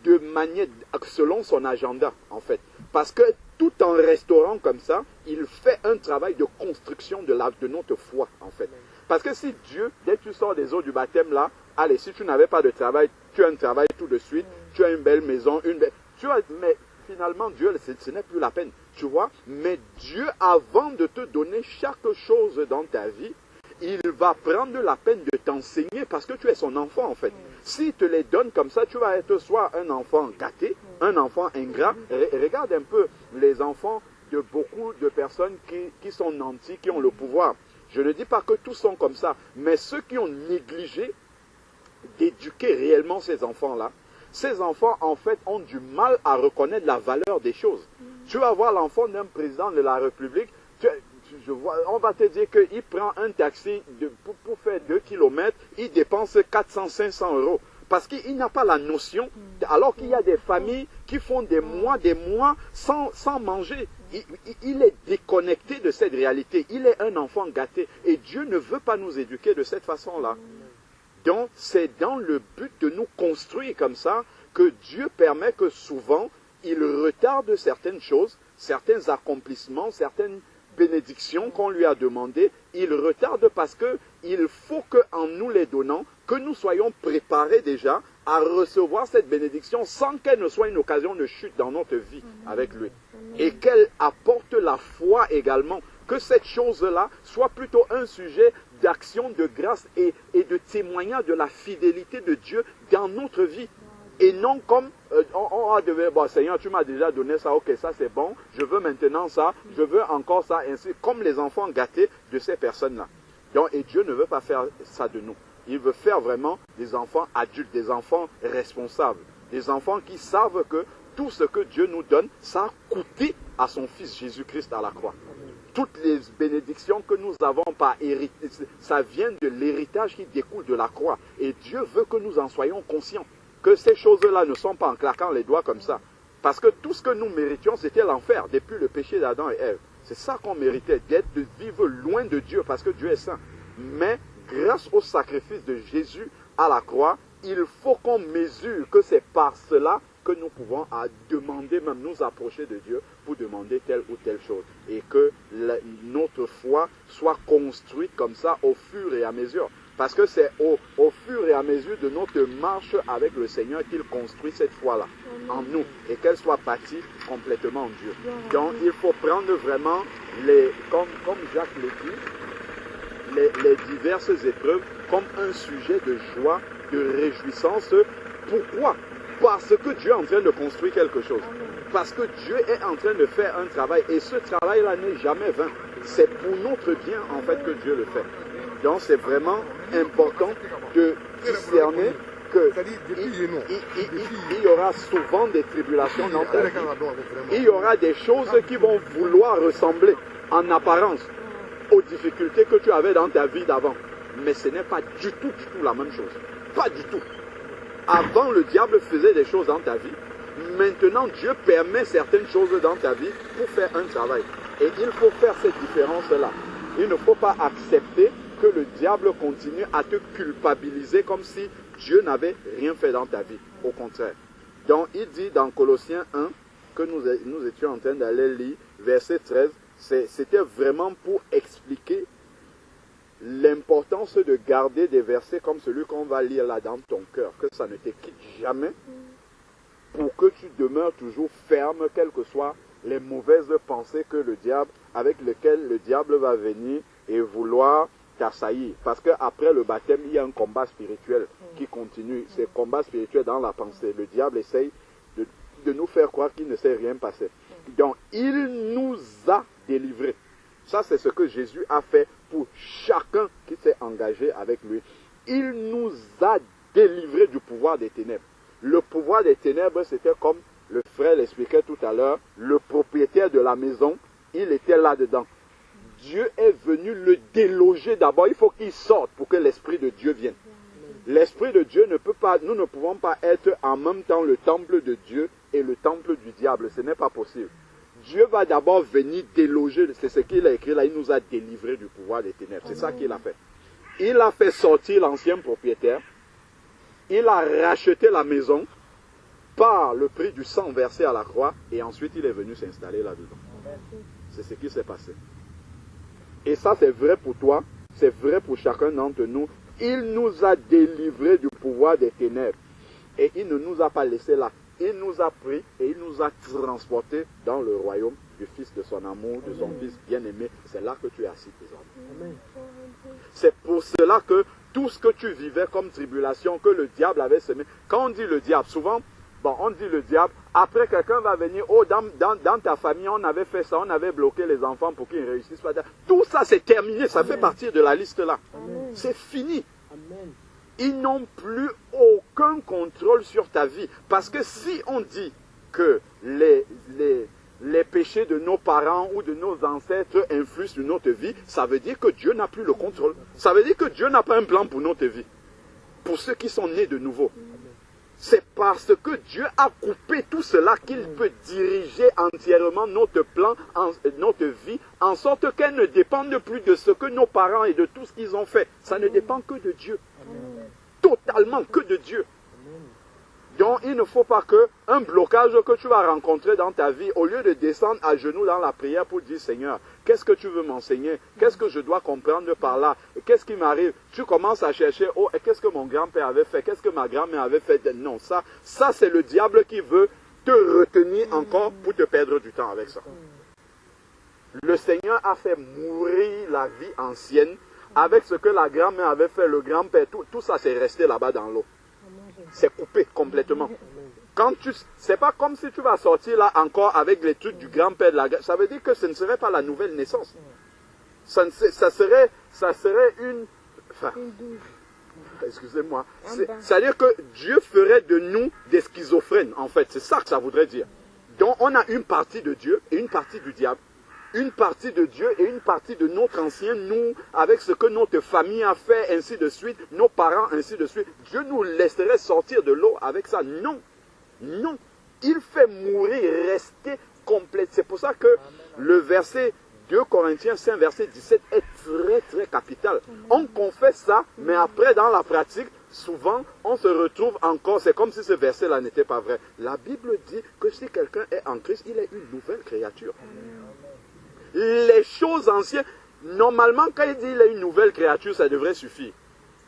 de manière, selon son agenda, en fait. Parce que tout en restaurant comme ça, il fait un travail de construction de notre foi, en fait. Parce que si Dieu, dès que tu sors des eaux du baptême là, allez, si tu n'avais pas de travail, tu as un travail tout de suite, tu as une belle maison, mais finalement, Dieu, ce n'est plus la peine, tu vois. Mais Dieu, avant de te donner chaque chose dans ta vie, il va prendre la peine de t'enseigner parce que tu es son enfant en fait. S'il te les donne comme ça, tu vas être soit un enfant gâté, un enfant ingrat. Regarde un peu les enfants de beaucoup de personnes qui sont nantis, qui ont le pouvoir. Je ne dis pas que tous sont comme ça, mais ceux qui ont négligé d'éduquer réellement ces enfants-là, ces enfants en fait ont du mal à reconnaître la valeur des choses. Tu vas voir l'enfant d'un président de la République, on va te dire qu'il prend un taxi pour faire 2 kilomètres, il dépense 400-500 euros. Parce qu'il n'a pas la notion, alors qu'il y a des familles qui font des mois sans manger. Il est déconnecté de cette réalité. Il est un enfant gâté. Et Dieu ne veut pas nous éduquer de cette façon-là. Donc, c'est dans le but de nous construire comme ça que Dieu permet que souvent, il retarde certaines choses, certains accomplissements, certaines bénédictions qu'on lui a demandées, il retarde parce qu'il faut qu'en nous les donnant, que nous soyons préparés déjà à recevoir cette bénédiction sans qu'elle ne soit une occasion de chute dans notre vie avec lui. Et qu'elle apporte la foi également, que cette chose-là soit plutôt un sujet d'action de grâce et de témoignage de la fidélité de Dieu dans notre vie. Et non comme, on va devenir, bon Seigneur, tu m'as déjà donné ça, ok, ça c'est bon, je veux maintenant ça, je veux encore ça, ainsi, comme les enfants gâtés de ces personnes-là. Donc, et Dieu ne veut pas faire ça de nous. Il veut faire vraiment des enfants adultes, des enfants responsables, des enfants qui savent que tout ce que Dieu nous donne, ça a coûté à son Fils Jésus-Christ à la croix. Toutes les bénédictions que nous avons pas héritées, ça vient de l'héritage qui découle de la croix. Et Dieu veut que nous en soyons conscients. Que ces choses-là ne sont pas en claquant les doigts comme ça. Parce que tout ce que nous méritions, c'était l'enfer, depuis le péché d'Adam et Ève. C'est ça qu'on méritait, de vivre loin de Dieu, parce que Dieu est saint. Mais grâce au sacrifice de Jésus à la croix, il faut qu'on mesure que c'est par cela que nous pouvons demander, même nous approcher de Dieu pour demander telle ou telle chose. Et que notre foi soit construite comme ça au fur et à mesure. Parce que c'est au fur et à mesure de notre marche avec le Seigneur qu'il construit cette foi-là en nous et qu'elle soit bâtie complètement en Dieu. Donc il faut prendre vraiment, comme Jacques le dit, les diverses épreuves comme un sujet de joie, de réjouissance. Pourquoi? Parce que Dieu est en train de construire quelque chose. Parce que Dieu est en train de faire un travail et ce travail-là n'est jamais vain. C'est pour notre bien en fait que Dieu le fait. Donc c'est vraiment important de discerner qu'il y aura souvent des tribulations dans ta vie. Il y aura des choses qui vont vouloir ressembler en apparence aux difficultés que tu avais dans ta vie d'avant. Mais ce n'est pas du tout la même chose. Pas du tout. Avant, le diable faisait des choses dans ta vie. Maintenant, Dieu permet certaines choses dans ta vie pour faire un travail. Et il faut faire cette différence-là. Il ne faut pas accepter que le diable continue à te culpabiliser comme si Dieu n'avait rien fait dans ta vie. Au contraire. Donc, il dit dans Colossiens 1, que nous étions en train d'aller lire, verset 13, c'était vraiment pour expliquer l'importance de garder des versets comme celui qu'on va lire là dans ton cœur, que ça ne te quitte jamais, pour que tu demeures toujours ferme, quelles que soient les mauvaises pensées avec lesquelles le diable va venir et vouloir t'assaillir. Parce qu'après le baptême, il y a un combat spirituel qui continue. C'est un combat spirituel dans la pensée. Le diable essaye de nous faire croire qu'il ne s'est rien passé. Donc, il nous a délivrés. Ça, c'est ce que Jésus a fait pour chacun qui s'est engagé avec lui. Il nous a délivrés du pouvoir des ténèbres. Le pouvoir des ténèbres, c'était comme le frère l'expliquait tout à l'heure, le propriétaire de la maison, il était là-dedans. Dieu est venu le déloger d'abord. Il faut qu'il sorte pour que l'Esprit de Dieu vienne. L'Esprit de Dieu ne peut pas, nous ne pouvons pas être en même temps le temple de Dieu et le temple du diable. Ce n'est pas possible. Dieu va d'abord venir déloger, c'est ce qu'il a écrit là, il nous a délivrés du pouvoir des ténèbres. C'est ça qu'il a fait. Il a fait sortir l'ancien propriétaire. Il a racheté la maison par le prix du sang versé à la croix et ensuite il est venu s'installer là-dedans. C'est ce qui s'est passé. Et ça c'est vrai pour toi, c'est vrai pour chacun d'entre nous. Il nous a délivrés du pouvoir des ténèbres et il ne nous a pas laissé là. Il nous a pris et il nous a transportés dans le royaume du Fils de son amour, de son Fils bien-aimé. C'est là que tu es assis désormais. C'est pour cela que tout ce que tu vivais comme tribulation, que le diable avait semé, quand on dit le diable, souvent, on dit le diable, après quelqu'un va venir, oh, dans ta famille, on avait fait ça, on avait bloqué les enfants pour qu'ils ne réussissent pas. Tout ça, c'est terminé, ça fait partie de la liste là. C'est fini. Amen. Ils n'ont plus aucun contrôle sur ta vie. Parce que si on dit que les péchés de nos parents ou de nos ancêtres influent sur notre vie, ça veut dire que Dieu n'a plus le contrôle. Ça veut dire que Dieu n'a pas un plan pour notre vie. Pour ceux qui sont nés de nouveau. C'est parce que Dieu a coupé tout cela qu'il peut diriger entièrement notre plan, notre vie, en sorte qu'elle ne dépende plus de ce que nos parents et de tout ce qu'ils ont fait. Ça ne dépend que de Dieu. Totalement que de Dieu. Donc il ne faut pas qu'un blocage que tu vas rencontrer dans ta vie, au lieu de descendre à genoux dans la prière pour dire Seigneur, qu'est-ce que tu veux m'enseigner? Qu'est-ce que je dois comprendre par là? Qu'est-ce qui m'arrive? Tu commences à chercher, oh, qu'est-ce que mon grand-père avait fait? Qu'est-ce que ma grand-mère avait fait? Non, ça c'est le diable qui veut te retenir encore pour te perdre du temps avec ça. Le Seigneur a fait mourir la vie ancienne avec ce que la grand-mère avait fait, le grand-père, tout ça c'est resté là-bas dans l'eau. C'est coupé complètement. C'est pas comme si tu vas sortir là encore avec les trucs du grand-père de la grand-mère. Ça veut dire que ce ne serait pas la nouvelle naissance. Ça serait une... Enfin, excusez-moi. C'est-à-dire que Dieu ferait de nous des schizophrènes, en fait. C'est ça que ça voudrait dire. Donc on a une partie de Dieu et une partie du diable. Une partie de Dieu et une partie de notre ancien, nous, avec ce que notre famille a fait, ainsi de suite, nos parents, ainsi de suite. Dieu nous laisserait sortir de l'eau avec ça. Non, non. Il fait mourir, rester complet. C'est pour ça que le verset 2 Corinthiens 5, verset 17 est très, très capital. On confesse ça, mais après, dans la pratique, souvent, on se retrouve encore, c'est comme si ce verset-là n'était pas vrai. La Bible dit que si quelqu'un est en Christ, il est une nouvelle créature. Les choses anciennes, normalement quand il dit qu'il est une nouvelle créature, ça devrait suffire.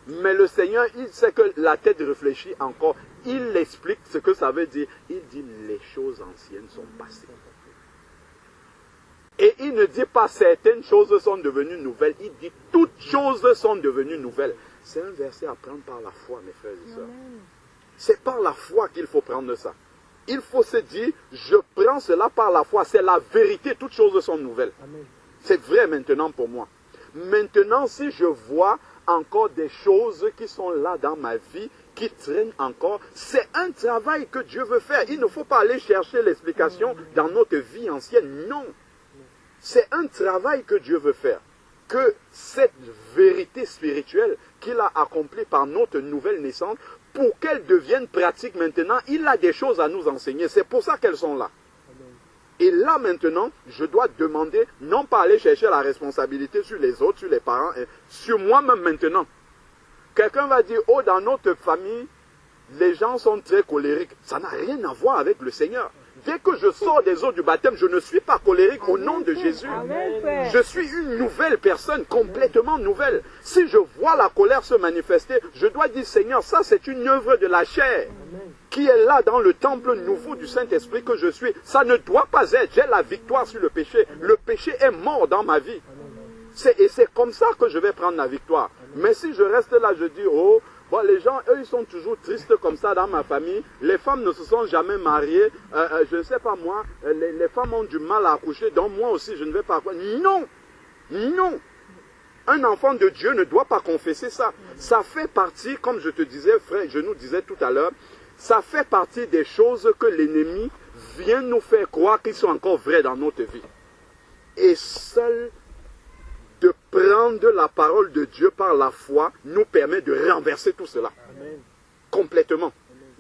Mais le Seigneur, il sait que la tête réfléchit encore. Il explique ce que ça veut dire. Il dit les choses anciennes sont passées. Et il ne dit pas certaines choses sont devenues nouvelles. Il dit toutes choses sont devenues nouvelles. C'est un verset à prendre par la foi, mes frères et sœurs. C'est par la foi qu'il faut prendre ça. Il faut se dire, je prends cela par la foi. C'est la vérité, toutes choses sont nouvelles. C'est vrai maintenant pour moi. Maintenant, si je vois encore des choses qui sont là dans ma vie, qui traînent encore, c'est un travail que Dieu veut faire. Il ne faut pas aller chercher l'explication dans notre vie ancienne. Non. C'est un travail que Dieu veut faire. Que cette vérité spirituelle qu'il a accomplie par notre nouvelle naissance, pour qu'elles deviennent pratiques maintenant, il a des choses à nous enseigner. C'est pour ça qu'elles sont là. Et là maintenant, je dois demander, non pas aller chercher la responsabilité sur les autres, sur les parents, sur moi-même maintenant. Quelqu'un va dire, oh, dans notre famille, les gens sont très colériques. Ça n'a rien à voir avec le Seigneur. Dès que je sors des eaux du baptême, je ne suis pas colérique au nom de Jésus. Je suis une nouvelle personne, complètement nouvelle. Si je vois la colère se manifester, je dois dire, Seigneur, ça c'est une œuvre de la chair qui est là dans le temple nouveau du Saint-Esprit que je suis. Ça ne doit pas être. J'ai la victoire sur le péché. Le péché est mort dans ma vie. Et c'est comme ça que je vais prendre la victoire. Mais si je reste là, je dis, oh, bon, les gens, eux, ils sont toujours tristes comme ça dans ma famille. Les femmes ne se sont jamais mariées. Je ne sais pas moi, les femmes ont du mal à accoucher, donc moi aussi, je ne vais pas... Non! Non! Un enfant de Dieu ne doit pas confesser ça. Ça fait partie, comme je te disais, frère, je nous disais tout à l'heure, ça fait partie des choses que l'ennemi vient nous faire croire qu'ils sont encore vraies dans notre vie. Et seul prendre la parole de Dieu par la foi nous permet de renverser tout cela. Amen. Complètement.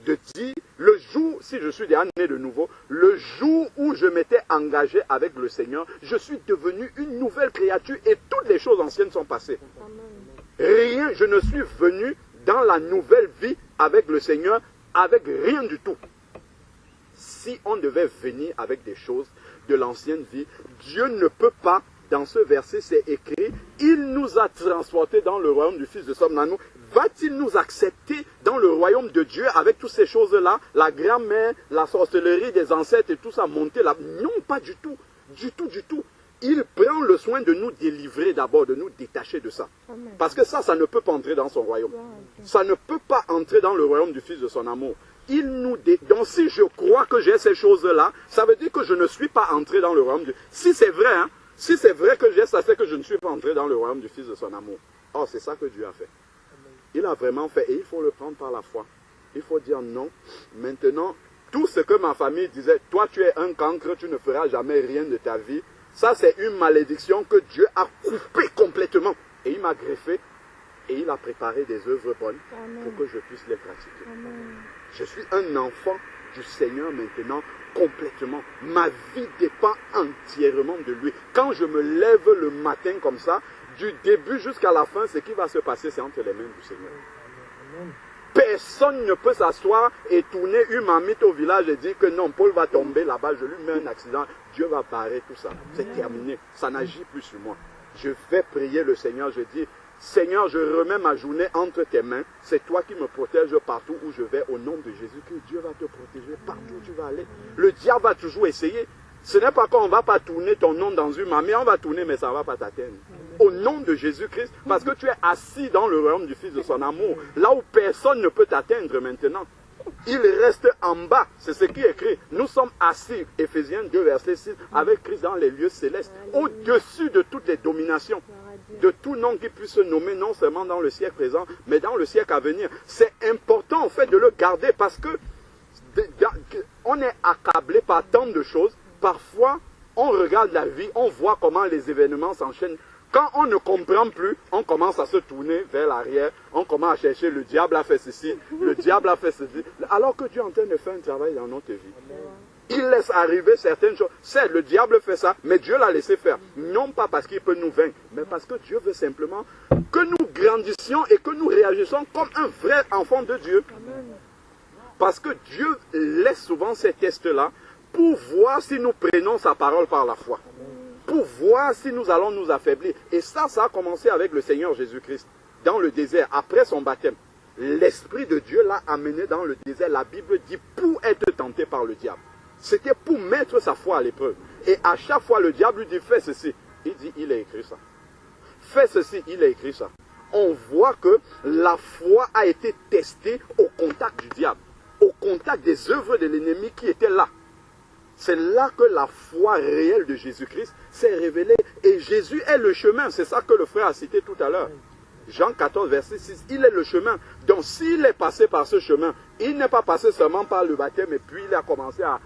De dire, le jour, si je suis déjà né de nouveau, le jour où je m'étais engagé avec le Seigneur, je suis devenu une nouvelle créature et toutes les choses anciennes sont passées. Rien, je ne suis venu dans la nouvelle vie avec le Seigneur, avec rien du tout. Si on devait venir avec des choses de l'ancienne vie, Dieu ne peut pas, dans ce verset c'est écrit, il nous a transportés dans le royaume du Fils de son amour. Va-t-il nous accepter dans le royaume de Dieu avec toutes ces choses-là, la grand-mère, la sorcellerie des ancêtres et tout ça, monter là? Non, pas du tout, du tout, du tout. Il prend le soin de nous délivrer d'abord, de nous détacher de ça. Amen. Parce que ça ne peut pas entrer dans son royaume. Ça ne peut pas entrer dans le royaume du Fils de son amour. Donc si je crois que j'ai ces choses-là, ça veut dire que je ne suis pas entré dans le royaume du... Si c'est vrai, hein, si c'est vrai que j'ai ça, c'est que je ne suis pas entré dans le royaume du Fils de son amour. Oh, c'est ça que Dieu a fait. Il a vraiment fait et il faut le prendre par la foi. Il faut dire non. Maintenant, tout ce que ma famille disait, toi tu es un cancre, tu ne feras jamais rien de ta vie. Ça c'est une malédiction que Dieu a coupée complètement. Et il m'a greffé et il a préparé des œuvres bonnes pour que je puisse les pratiquer. Amen. Je suis un enfant du Seigneur maintenant complètement. Ma vie dépend entièrement de lui. Quand je me lève le matin comme ça, du début jusqu'à la fin, ce qui va se passer, c'est entre les mains du Seigneur. Personne ne peut s'asseoir et tourner une marmite au village et dire que non, Paul va tomber là-bas, je lui mets un accident, Dieu va barrer tout ça. C'est terminé, ça n'agit plus sur moi. Je vais prier le Seigneur, je dis, Seigneur, je remets ma journée entre tes mains, c'est toi qui me protèges partout où je vais, au nom de Jésus, que Dieu va te protéger partout où tu vas aller. Le diable va toujours essayer. Ce n'est pas qu'on ne va pas tourner ton nom dans une marmite, on va tourner mais ça ne va pas t'atteindre. Au nom de Jésus-Christ, parce que tu es assis dans le royaume du Fils de son amour, là où personne ne peut t'atteindre maintenant. Il reste en bas, c'est ce qui est écrit. Nous sommes assis, Éphésiens 2, verset 6, avec Christ dans les lieux célestes, au-dessus de toutes les dominations, de tout nom qui puisse se nommer, non seulement dans le siècle présent, mais dans le siècle à venir. C'est important en fait de le garder parce que on est accablé par tant de choses. Parfois, on regarde la vie, on voit comment les événements s'enchaînent. Quand on ne comprend plus, on commence à se tourner vers l'arrière, on commence à chercher le diable a fait ceci, le diable a fait ceci, alors que Dieu est en train de faire un travail dans notre vie. Il laisse arriver certaines choses. C'est le diable fait ça, mais Dieu l'a laissé faire. Non pas parce qu'il peut nous vaincre, mais parce que Dieu veut simplement que nous grandissions et que nous réagissions comme un vrai enfant de Dieu. Parce que Dieu laisse souvent ces tests-là pour voir si nous prenons sa parole par la foi. Pour voir si nous allons nous affaiblir. Et ça a commencé avec le Seigneur Jésus-Christ, dans le désert, après son baptême. L'Esprit de Dieu l'a amené dans le désert, la Bible dit, pour être tenté par le diable. C'était pour mettre sa foi à l'épreuve. Et à chaque fois, le diable lui dit, fais ceci. Il dit, il a écrit ça. Fais ceci, il a écrit ça. On voit que la foi a été testée au contact du diable, au contact des œuvres de l'ennemi qui étaient là. C'est là que la foi réelle de Jésus-Christ s'est révélée. Et Jésus est le chemin. C'est ça que le frère a cité tout à l'heure. Jean 14, verset 6. Il est le chemin. Donc s'il est passé par ce chemin, il n'est pas passé seulement par le baptême et puis il a commencé à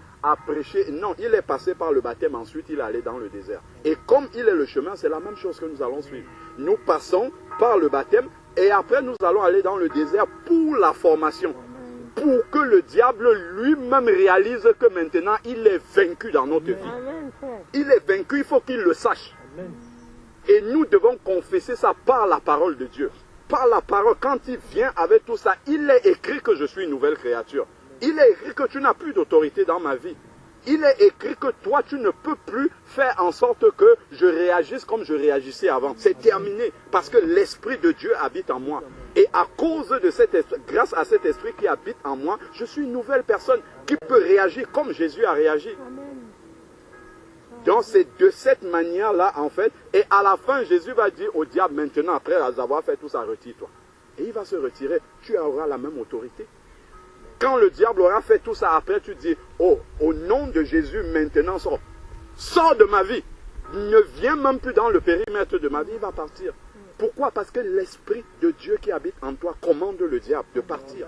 prêcher. Non, il est passé par le baptême. Ensuite, il est allé dans le désert. Et comme il est le chemin, c'est la même chose que nous allons suivre. Nous passons par le baptême et après nous allons aller dans le désert pour la formation. Pour que le diable lui-même réalise que maintenant il est vaincu dans notre vie. Il est vaincu, il faut qu'il le sache. Et nous devons confesser ça par la parole de Dieu. Par la parole, quand il vient avec tout ça, il est écrit que je suis une nouvelle créature. Il est écrit que tu n'as plus d'autorité dans ma vie. Il est écrit que toi, tu ne peux plus faire en sorte que je réagisse comme je réagissais avant. C'est terminé parce que l'Esprit de Dieu habite en moi. Et à cause de cet esprit, grâce à cet Esprit qui habite en moi, je suis une nouvelle personne qui peut réagir comme Jésus a réagi. Donc c'est de cette manière-là, en fait, et à la fin, Jésus va dire au diable, maintenant, après avoir fait tout ça, retire-toi. Et il va se retirer, tu auras la même autorité. Quand le diable aura fait tout ça, après tu dis, oh, au nom de Jésus, maintenant, sors de ma vie. Ne viens même plus dans le périmètre de ma vie, il va partir. Pourquoi? Parce que l'Esprit de Dieu qui habite en toi commande le diable de partir.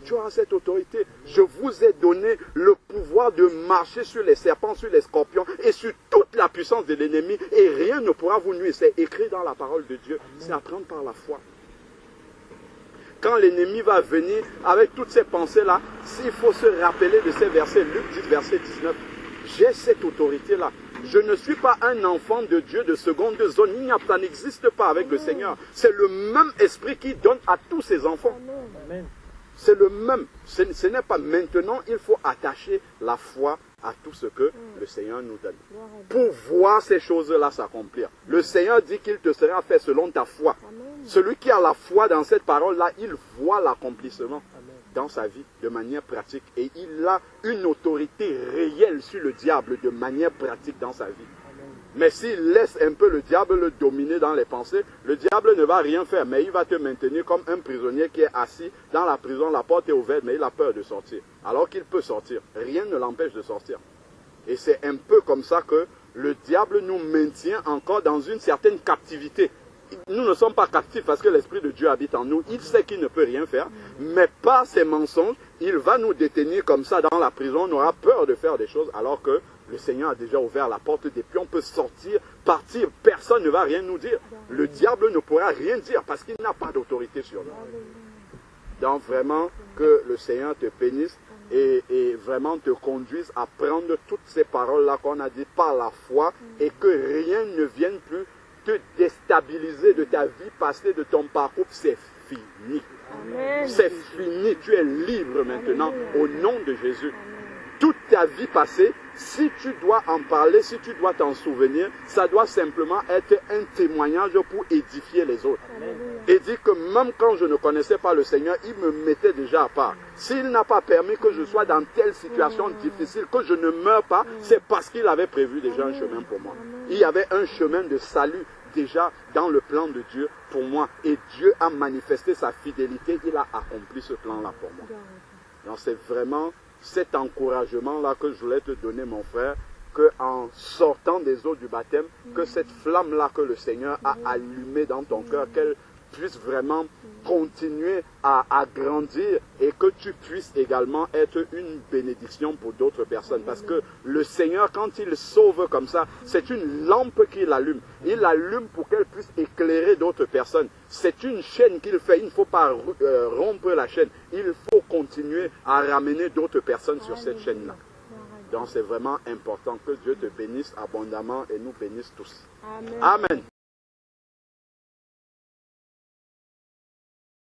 tu as cette autorité. Je vous ai donné le pouvoir de marcher sur les serpents, sur les scorpions et sur toute la puissance de l'ennemi et rien ne pourra vous nuire. C'est écrit dans la parole de Dieu. C'est à prendre par la foi. Quand l'ennemi va venir avec toutes ces pensées-là, s'il faut se rappeler de ces versets, Luc 10, verset 19, j'ai cette autorité-là. Je ne suis pas un enfant de Dieu de seconde zone. Ça n'existe pas avec le Seigneur. C'est le même esprit qui donne à tous ses enfants. C'est le même. Ce n'est pas maintenant. Il faut attacher la foi à tout ce que le Seigneur nous donne. Pour voir ces choses-là s'accomplir. Le Seigneur dit qu'il te sera fait selon ta foi. Celui qui a la foi dans cette parole-là, il voit l'accomplissement dans sa vie de manière pratique. Et il a une autorité réelle sur le diable de manière pratique dans sa vie. Mais s'il laisse un peu le diable le dominer dans les pensées, le diable ne va rien faire, mais il va te maintenir comme un prisonnier qui est assis dans la prison, la porte est ouverte, mais il a peur de sortir. Alors qu'il peut sortir, rien ne l'empêche de sortir. Et c'est un peu comme ça que le diable nous maintient encore dans une certaine captivité. Nous ne sommes pas captifs parce que l'Esprit de Dieu habite en nous. Il sait qu'il ne peut rien faire, mais par ses mensonges, il va nous détenir comme ça dans la prison. On aura peur de faire des choses alors que le Seigneur a déjà ouvert la porte des pieds. On peut sortir, partir, personne ne va rien nous dire. Le diable ne pourra rien dire parce qu'il n'a pas d'autorité sur nous. Donc vraiment que le Seigneur te bénisse et vraiment te conduise à prendre toutes ces paroles-là qu'on a dit par la foi et que rien ne vienne plus te déstabiliser de ta vie passée, de ton parcours. C'est fini. C'est fini. Tu es libre maintenant au nom de Jésus. Toute ta vie passée, si tu dois en parler, si tu dois t'en souvenir, ça doit simplement être un témoignage pour édifier les autres. Et dire que même quand je ne connaissais pas le Seigneur, il me mettait déjà à part. S'il n'a pas permis que je sois dans telle situation difficile, que je ne meure pas, c'est parce qu'il avait prévu déjà un chemin pour moi. Il y avait un chemin de salut déjà dans le plan de Dieu pour moi. Et Dieu a manifesté sa fidélité, il a accompli ce plan-là pour moi. Donc c'est vraiment cet encouragement-là que je voulais te donner, mon frère, qu'en sortant des eaux du baptême, que cette flamme-là que le Seigneur a allumée dans ton cœur, qu'elle puisse vraiment continuer à grandir et que tu puisses également être une bénédiction pour d'autres personnes. Parce que le Seigneur, quand il sauve comme ça, c'est une lampe qu'il allume. Il allume pour qu'elle puisse éclairer d'autres personnes. C'est une chaîne qu'il fait. Il ne faut pas rompre la chaîne. Il faut continuer à ramener d'autres personnes sur cette chaîne-là. Donc c'est vraiment important que Dieu te bénisse abondamment et nous bénisse tous. Amen.